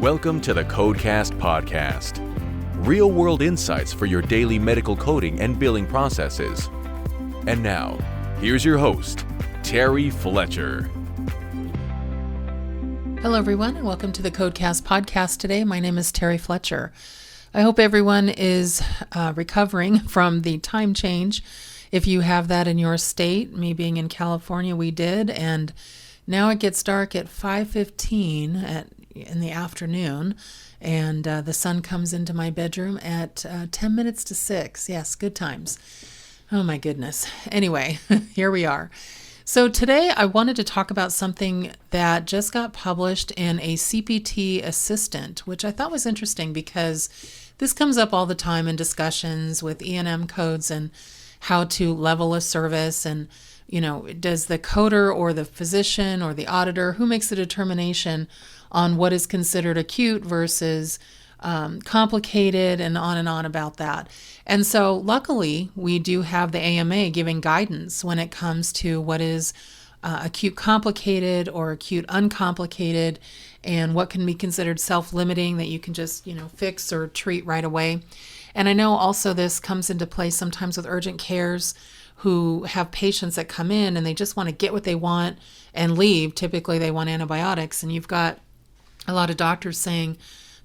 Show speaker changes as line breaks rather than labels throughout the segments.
Welcome to the Codecast podcast. Real-world insights for your daily medical coding and billing processes. And now, here's your host, Terry Fletcher.
Hello, everyone, and welcome to the Codecast podcast today. My name is Terry Fletcher. I hope everyone is recovering from the time change. If you have that in your state, me being in California, we did, and now it gets dark at 5:15 in the afternoon, and the sun comes into my bedroom at 10 minutes to 6. Yes, good times. Oh my goodness. Anyway, here we are. So today I wanted to talk about something that just got published in a CPT Assistant, which I thought was interesting because this comes up all the time in discussions with E&M codes and how to level a service, and does the coder or the physician or the auditor, who makes the determination on what is considered acute versus complicated, and on about that. And so luckily we do have the AMA giving guidance when it comes to what is acute complicated or acute uncomplicated, and what can be considered self-limiting that you can just fix or treat right away. And I know also this comes into play sometimes with urgent cares who have patients that come in and they just want to get what they want and leave. Typically they want antibiotics, and you've got a lot of doctors saying,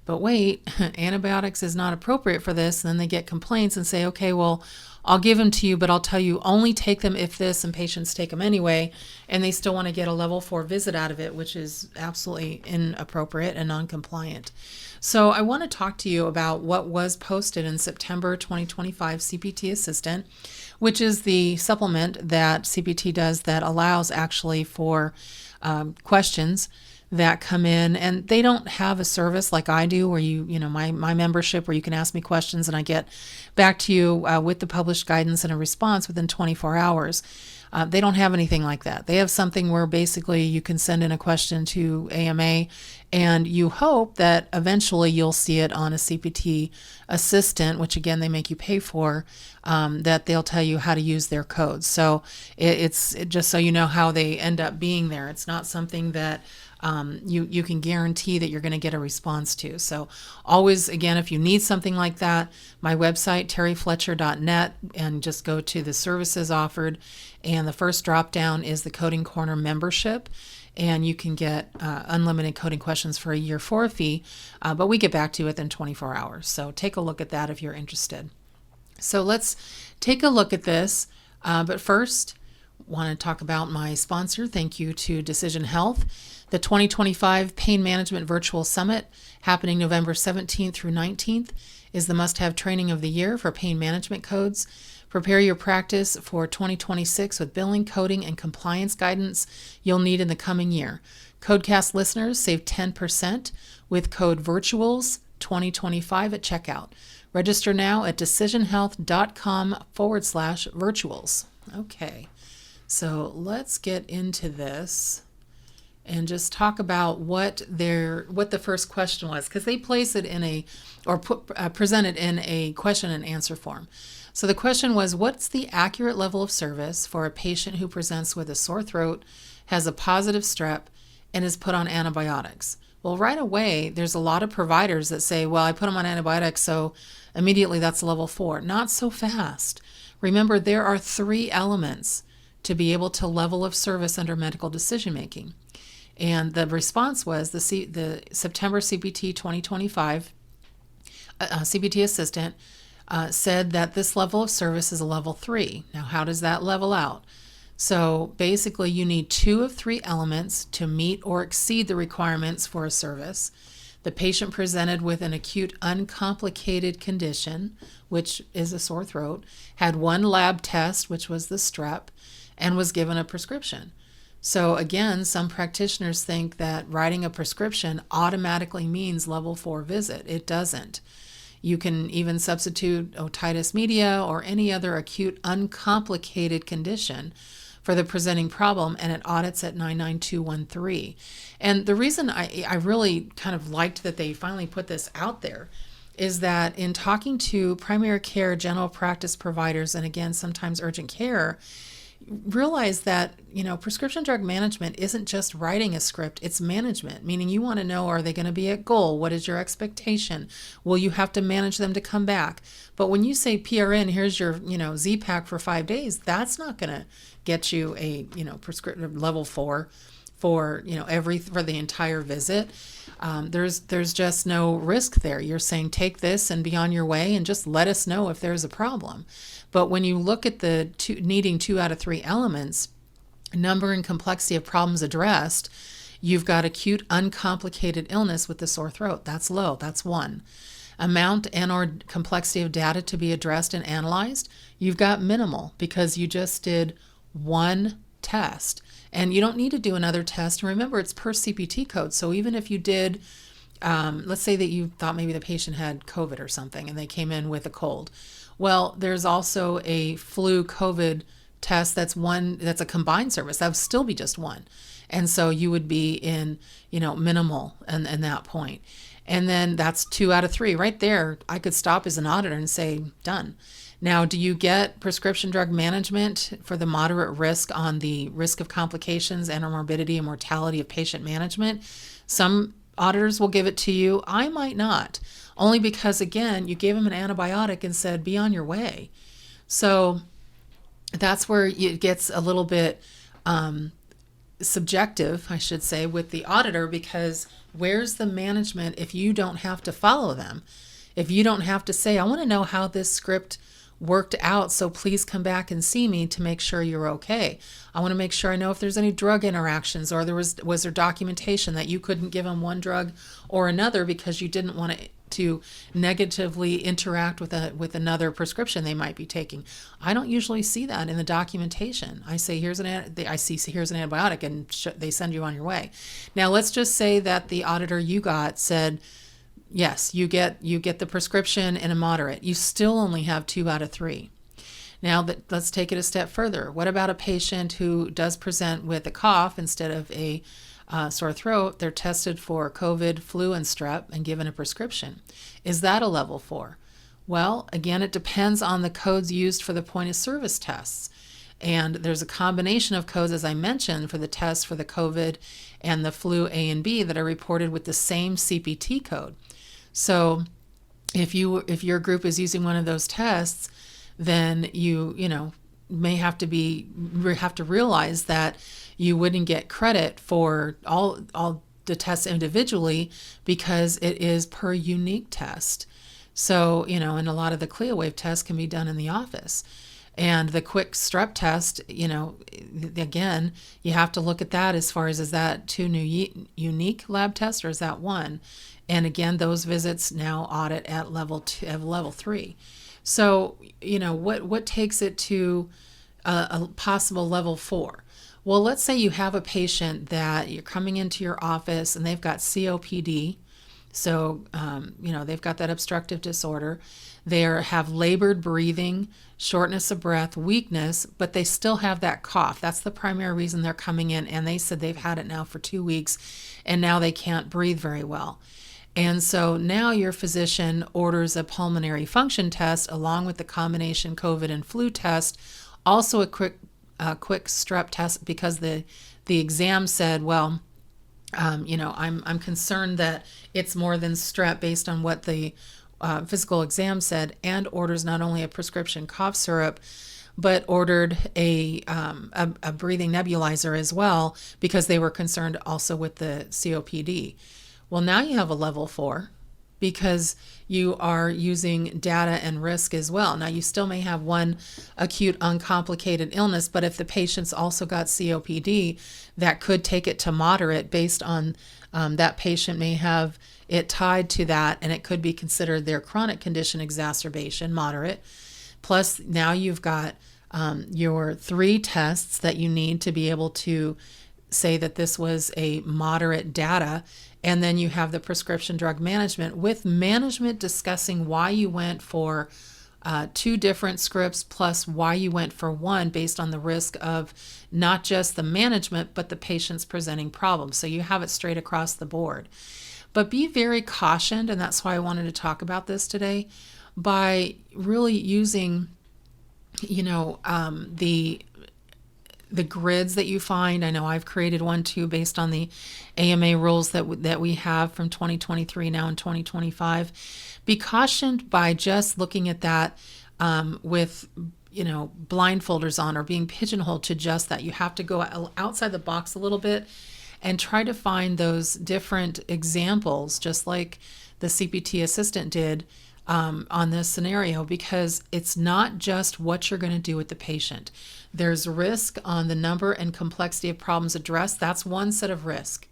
but wait, antibiotics is not appropriate for this. And then they get complaints and say, okay, well, I'll give them to you, but I'll tell you only take them if this, and patients take them anyway. And they still want to get a level 4 visit out of it, which is absolutely inappropriate and non-compliant. So I want to talk to you about what was posted in September 2025 CPT Assistant, which is the supplement that CPT does that allows actually for questions that come in, and they don't have a service like I do where my membership where you can ask me questions and I get back to you with the published guidance and a response within 24 hours. They don't have anything like that. They have something where basically you can send in a question to AMA and you hope that eventually you'll see it on a CPT Assistant, which again they make you pay for, that they'll tell you how to use their codes. So it's just so you know how they end up being there. It's not something that you can guarantee that you're going to get a response to. So always, again, if you need something like that, my website, terryfletcher.net, and just go to the services offered. And the first drop down is the Coding Corner membership. And you can get unlimited coding questions for a year for a fee, but we get back to you within 24 hours. So take a look at that if you're interested. So let's take a look at this. But first, want to talk about my sponsor. Thank you to Decision Health. The 2025 Pain Management Virtual Summit, happening November 17th through 19th, is the must-have training of the year for pain management codes. Prepare your practice for 2026 with billing, coding, and compliance guidance you'll need in the coming year. Codecast listeners save 10% with code VIRTUALS2025 at checkout. Register now at decisionhealth.com/virtuals. Okay, so let's get into this and just talk about what the first question was, because they place it in present it in a question and answer form. So the question was, what's the accurate level of service for a patient who presents with a sore throat, has a positive strep, and is put on antibiotics? Well, right away, there's a lot of providers that say, well, I put them on antibiotics, so immediately that's level 4. Not so fast. Remember, there are 3 elements to be able to level of service under medical decision making. And the response was the September CPT 2025 CPT Assistant said that this level of service is a level 3. Now, how does that level out? So basically, you need 2 of 3 elements to meet or exceed the requirements for a service. The patient presented with an acute uncomplicated condition, which is a sore throat, had 1 lab test, which was the strep, and was given a prescription. So again, some practitioners think that writing a prescription automatically means level 4 visit. It doesn't. You can even substitute otitis media or any other acute uncomplicated condition for the presenting problem, and it audits at 99213. And the reason I really kind of liked that they finally put this out there is that in talking to primary care, general practice providers, and again, sometimes urgent care, realize that, prescription drug management isn't just writing a script, it's management, meaning you want to know, are they going to be at goal? What is your expectation? Will you have to manage them to come back? But when you say PRN, here's your, Z-Pack for 5 days, that's not going to get you a, prescriptive level 4 for, for the entire visit. There's just no risk there. You're saying take this and be on your way and just let us know if there's a problem. But when you look at the needing 2 out of 3 elements, number and complexity of problems addressed, you've got acute uncomplicated illness with the sore throat. That's low. That's 1. Amount and or complexity of data to be addressed and analyzed, you've got minimal because you just did 1 test. And you don't need to do another test. And remember, it's per CPT code. So even if you did, let's say that you thought maybe the patient had COVID or something and they came in with a cold. Well, there's also a flu COVID test that's a combined service. That would still be just 1. And so you would be in, minimal in that point. And then that's 2 out of 3 right there. I could stop as an auditor and say, done. Now, do you get prescription drug management for the moderate risk on the risk of complications and or morbidity and mortality of patient management? Some auditors will give it to you. I might not, only because, again, you gave them an antibiotic and said, be on your way. So that's where it gets a little bit subjective, I should say, with the auditor, because where's the management if you don't have to follow them? If you don't have to say, I want to know how this script worked out, so please come back and see me to make sure you're okay. I want to make sure I know if there's any drug interactions, or was there documentation that you couldn't give them one drug or another because you didn't want to negatively interact with another prescription they might be taking. I don't usually see that in the documentation. I say here's an antibiotic, and they send you on your way. Now let's just say that the auditor you got said, yes, you get the prescription in a moderate. You still only have 2 out of 3. Now let's take it a step further. What about a patient who does present with a cough instead of a sore throat? They're tested for COVID, flu, and strep and given a prescription. Is that a level 4? Well, again, it depends on the codes used for the point of service tests. And there's a combination of codes, as I mentioned, for the tests for the COVID and the flu A and B that are reported with the same CPT code. So if your group is using one of those tests, then you may have to realize that you wouldn't get credit for all the tests individually because it is per unique test. So, and a lot of the CLIA-Wave tests can be done in the office. And the quick strep test, again, you have to look at that as far as, is that 2 unique lab tests or is that 1? And again, those visits now audit at level 3. So, what takes it to a possible level 4? Well, let's say you have a patient that you're coming into your office and they've got COPD. So, they've got that obstructive disorder. They have labored breathing, shortness of breath, weakness, but they still have that cough. That's the primary reason they're coming in. And they said they've had it now for 2 weeks and now they can't breathe very well. And so now your physician orders a pulmonary function test along with the combination COVID and flu test, also a quick strep test, because the exam said, well, I'm concerned that it's more than strep based on what the physical exam said, and orders not only a prescription cough syrup, but ordered a breathing nebulizer as well because they were concerned also with the COPD. Well, now you have a level 4 because you are using data and risk as well. Now, you still may have one acute uncomplicated illness, but if the patient's also got COPD, that could take it to moderate based on that patient may have it tied to that, and it could be considered their chronic condition exacerbation, moderate. Plus, now you've got your 3 tests that you need to be able to say that this was a moderate data. And then you have the prescription drug management with management discussing why you went for 2 different scripts plus why you went for 1 based on the risk of not just the management, but the patient's presenting problems. So you have it straight across the board. But be very cautioned, and that's why I wanted to talk about this today, by really using, the the grids that you find. I know I've created one too based on the AMA rules that we have from 2023 now in 2025. Be cautioned by just looking at that with blindfolders on or being pigeonholed to just that. You have to go outside the box a little bit and try to find those different examples, just like the CPT Assistant did on this scenario, because it's not just what you're going to do with the patient. There's risk on the number and complexity of problems addressed. That's one set of risk.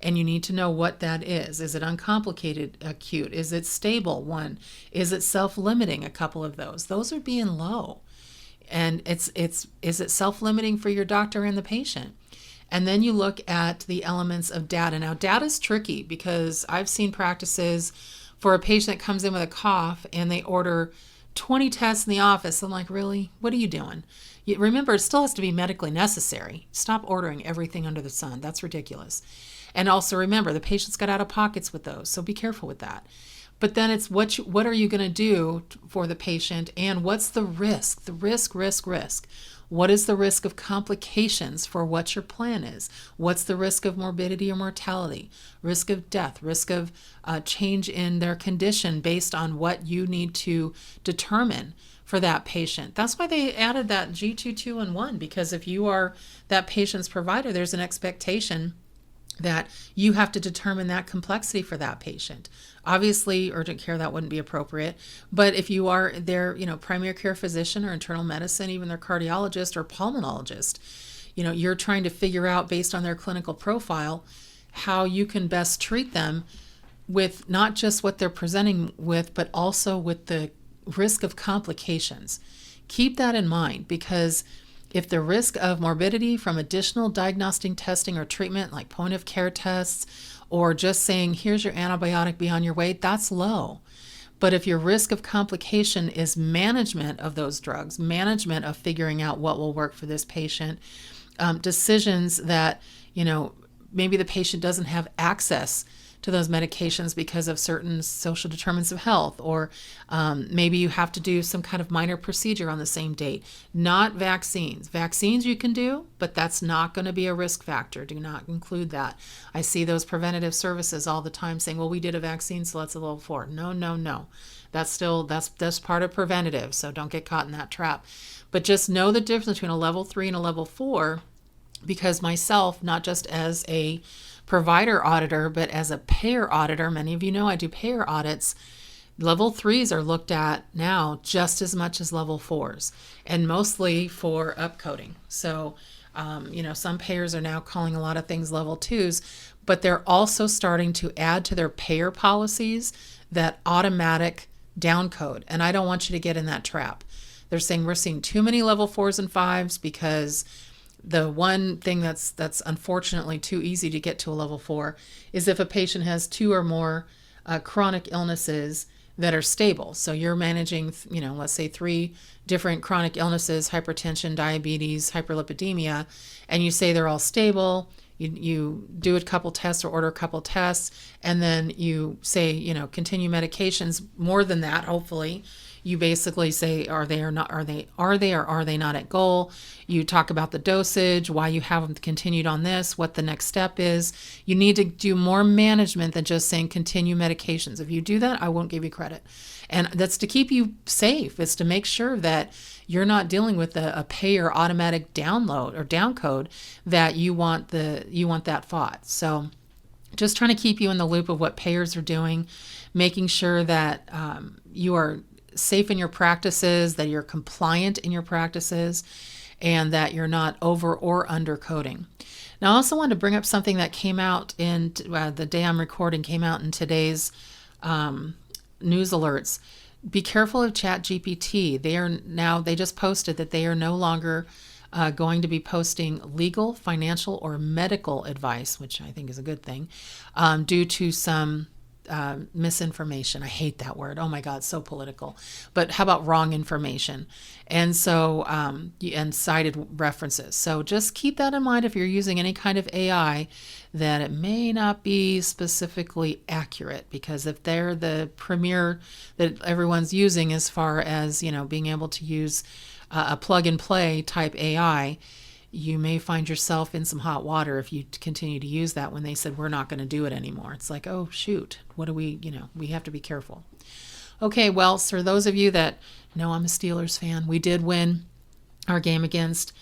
And you need to know what that is. Is it uncomplicated acute? Is it stable? One. Is it self-limiting? A couple of those. Those are being low. And is it self-limiting for your doctor and the patient? And then you look at the elements of data. Now, data is tricky because I've seen practices for a patient that comes in with a cough and they order 20 tests in the office. I'm like, really? What are you doing? Remember, it still has to be medically necessary. Stop ordering everything under the sun. That's ridiculous. And also remember, the patient's got out of pockets with those, so be careful with that. But then it's what are you going to do for the patient, and what's the risk? The risk. What is the risk of complications for what your plan is? What's the risk of morbidity or mortality? Risk of death, risk of change in their condition based on what you need to determine for that patient. That's why they added that G2211, because if you are that patient's provider, there's an expectation that you have to determine that complexity for that patient. Obviously, urgent care, that wouldn't be appropriate. But if you are their, primary care physician or internal medicine, even their cardiologist or pulmonologist, you're trying to figure out based on their clinical profile how you can best treat them with not just what they're presenting with, but also with the risk of complications. Keep that in mind, because if the risk of morbidity from additional diagnostic testing or treatment, like point of care tests, or just saying, here's your antibiotic, be on your way, that's low. But if your risk of complication is management of those drugs, management of figuring out what will work for this patient, decisions that, maybe the patient doesn't have access to those medications because of certain social determinants of health, or maybe you have to do some kind of minor procedure on the same date. Not vaccines. Vaccines you can do, but that's not going to be a risk factor. Do not include that. I see those preventative services all the time saying, well, we did a vaccine, so that's a level 4. No. That's part of preventative, so don't get caught in that trap. But just know the difference between a level 3 and a level 4, because myself, not just as a provider auditor, but as a payer auditor, many of you know I do payer audits. Level 3s are looked at now just as much as level 4s, and mostly for upcoding. So, some payers are now calling a lot of things level 2s, but they're also starting to add to their payer policies that automatic downcode. And I don't want you to get in that trap. They're saying we're seeing too many level 4s and 5s because the one thing that's unfortunately too easy to get to a level 4 is if a patient has 2 or more chronic illnesses that are stable. So you're managing, let's say 3 different chronic illnesses, hypertension, diabetes, hyperlipidemia, and you say they're all stable. You do a couple tests or order a couple tests, and then you say, continue medications. More than that, hopefully. You basically say, are they or are they not at goal? You talk about the dosage, why you haven't continued on this, what the next step is. You need to do more management than just saying continue medications. If you do that, I won't give you credit. And that's to keep you safe. It's to make sure that you're not dealing with a payer automatic download or downcode that you want that fought. So just trying to keep you in the loop of what payers are doing, making sure that you are safe in your practices, that you're compliant in your practices, and that you're not over or under coding. Now, I also wanted to bring up something that came out in the day I'm recording, came out in today's news alerts. Be careful of ChatGPT. They just posted that they are no longer going to be posting legal, financial, or medical advice, which I think is a good thing, due to some misinformation. I hate that word. Oh my God, so political. But how about wrong information? And so, and cited references. So just keep that in mind if you're using any kind of AI, that it may not be specifically accurate, because if they're the premier that everyone's using as far as, being able to use a plug and play type AI, you may find yourself in some hot water if you continue to use that when they said we're not going to do it anymore. It's like, oh, shoot, what do we, we have to be careful. Okay, well, for those of you that know I'm a Steelers fan, we did win our game against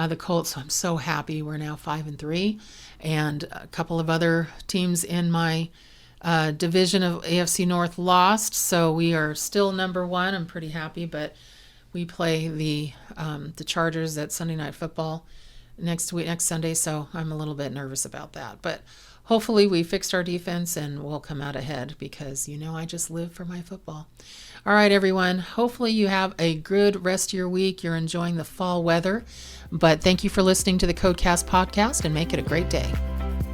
the Colts, so I'm so happy. We're now 5-3, and a couple of other teams in my division of AFC North lost, so we are still number one. I'm pretty happy, but we play the Chargers at Sunday Night Football next Sunday, so I'm a little bit nervous about that. But hopefully we fixed our defense and we'll come out ahead because, I just live for my football. All right, everyone. Hopefully you have a good rest of your week. You're enjoying the fall weather. But thank you for listening to the Codecast podcast and make it a great day.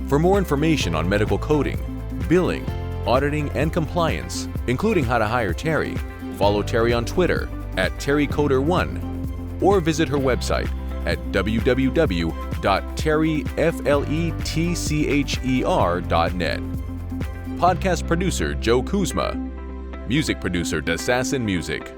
For more information on medical coding, billing, auditing, and compliance, including how to hire Terry, follow Terry on Twitter at TerryCoder1 or visit her website at www.terryfletcher.net. Podcast producer Joe Kuzma. Music producer Dassassin Music.